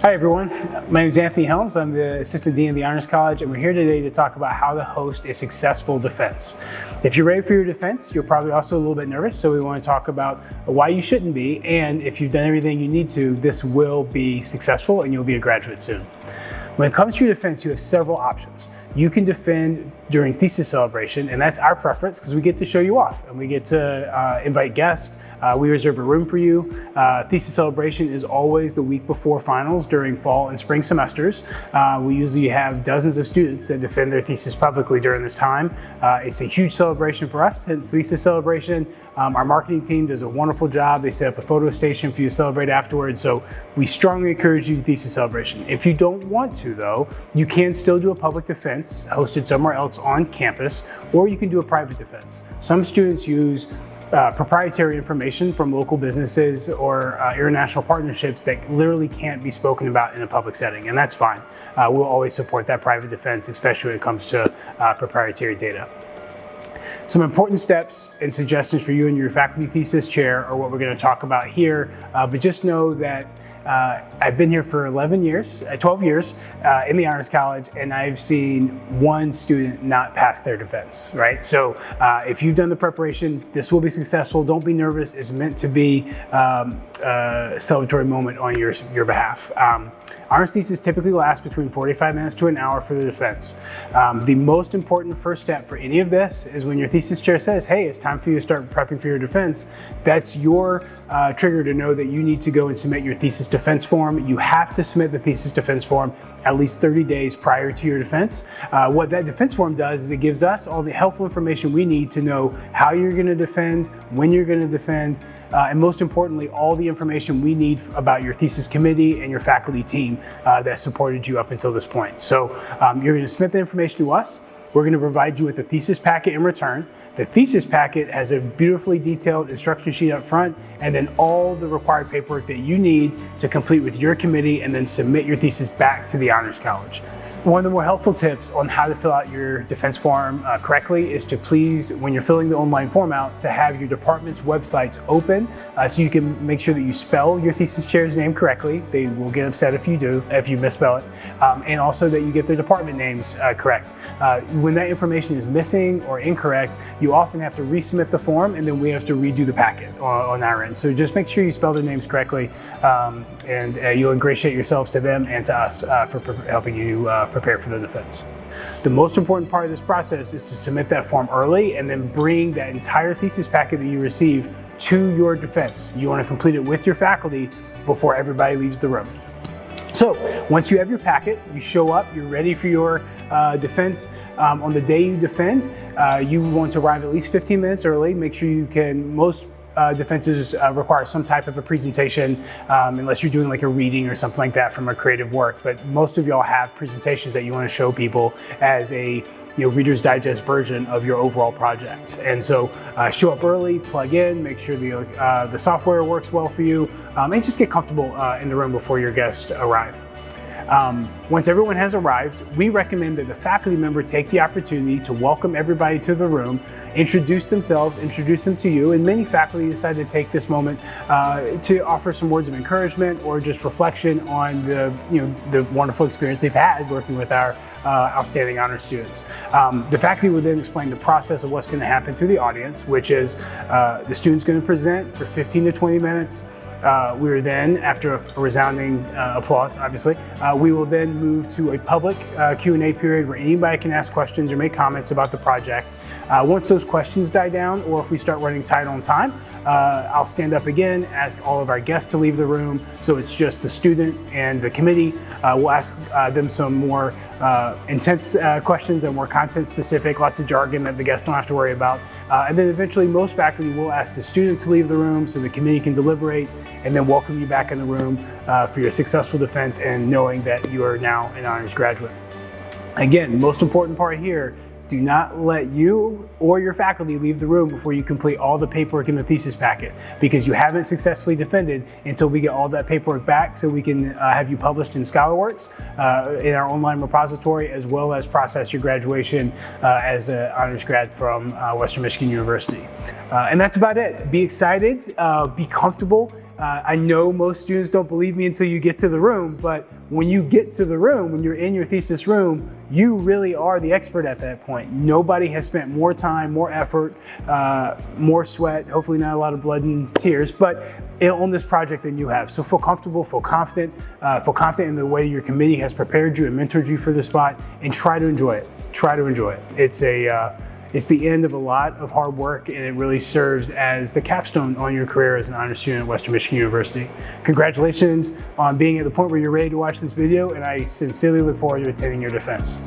Hi everyone, my name is Anthony Helms. I'm the Assistant Dean of the Honors College, and we're here today to talk about how to host a successful defense. If you're ready for your defense, you're probably also a little bit nervous, so we want to talk about why you shouldn't be, and if you've done everything you need to, this will be successful and you'll be a graduate soon. When it comes to your defense, you have several options. You can defend during thesis celebration, and that's our preference because we get to show you off and we get to invite guests. We reserve a room for you. Thesis celebration is always the week before finals during fall and spring semesters. We usually have dozens of students that defend their thesis publicly during this time. It's a huge celebration for us, hence thesis celebration. Our marketing team does a wonderful job. They set up a photo station for you to celebrate afterwards. So we strongly encourage you to thesis celebration. If you don't want to though, you can still do a public defense hosted somewhere else on campus, or you can do a private defense. Some students use proprietary information from local businesses or international partnerships that literally can't be spoken about in a public setting, and that's fine. We'll always support that private defense, especially when it comes to proprietary data. Some important steps and suggestions for you and your faculty thesis chair are what we're going to talk about here, but just know that I've been here for 12 years in the Honors College, and I've seen one student not pass their defense, right? So if you've done the preparation, this will be successful. Don't be nervous. It's meant to be a celebratory moment on your behalf. Honors thesis typically lasts between 45 minutes to an hour for the defense. The most important first step for any of this is when your thesis chair says, hey, it's time for you to start prepping for your defense. That's your trigger to know that you need to go and submit your thesis defense form. You have to submit the thesis defense form at least 30 days prior to your defense. What that defense form does is it gives us all the helpful information we need to know how you're going to defend, when you're going to defend, and most importantly, all the information we need about your thesis committee and your faculty team that supported you up until this point. So you're going to submit the information to us. We're going to provide you with a thesis packet in return. The thesis packet has a beautifully detailed instruction sheet up front, and then all the required paperwork that you need to complete with your committee and then submit your thesis back to the Honors College. One of the more helpful tips on how to fill out your defense form correctly is to please, when you're filling the online form out, to have your department's websites open so you can make sure that you spell your thesis chair's name correctly. They will get upset if you misspell it, and also that you get their department names correct. When that information is missing or incorrect, you often have to resubmit the form, and then we have to redo the packet on our end. So just make sure you spell their names correctly, and you'll ingratiate yourselves to them and to us for helping you prepare for the defense. The most important part of this process is to submit that form early and then bring that entire thesis packet that you receive to your defense. You want to complete it with your faculty before everybody leaves the room. So once you have your packet, you show up, you're ready for your defense. On the day you defend, you want to arrive at least 15 minutes early. Make sure you can, most defenses require some type of a presentation, unless you're doing like a reading or something like that from a creative work. But most of y'all have presentations that you want to show people as a Reader's Digest version of your overall project. And so show up early, plug in, make sure the software works well for you, and just get comfortable in the room before your guests arrive. Once everyone has arrived, we recommend that the faculty member take the opportunity to welcome everybody to the room, introduce themselves, introduce them to you, and many faculty decide to take this moment to offer some words of encouragement or just reflection on the wonderful experience they've had working with our outstanding honor students. The faculty will then explain the process of what's going to happen to the audience, which is the student's going to present for 15 to 20 minutes. We are then, after a resounding applause, obviously, we will then move to a public Q&A period where anybody can ask questions or make comments about the project. Once those questions die down, or if we start running tight on time, I'll stand up again, ask all of our guests to leave the room, so it's just the student and the committee. We'll ask them some more intense questions and more content specific, lots of jargon that the guests don't have to worry about. And then eventually most faculty will ask the student to leave the room so the committee can deliberate and then welcome you back in the room for your successful defense and knowing that you are now an honors graduate. Again, most important part here, do not let you or your faculty leave the room before you complete all the paperwork in the thesis packet, because you haven't successfully defended until we get all that paperwork back so we can have you published in ScholarWorks in our online repository, as well as process your graduation as an honors grad from Western Michigan University. And that's about it. Be excited, be comfortable. I know most students don't believe me until you get to the room, but when you get to the room, when you're in your thesis room, you really are the expert at that point. Nobody has spent more time, more effort, more sweat, hopefully not a lot of blood and tears, but on this project than you have. So feel comfortable, feel confident in the way your committee has prepared you and mentored you for the spot, and try to enjoy it. Try to enjoy it. It's the end of a lot of hard work, and it really serves as the capstone on your career as an honor student at Western Michigan University. Congratulations on being at the point where you're ready to watch this video, and I sincerely look forward to attending your defense.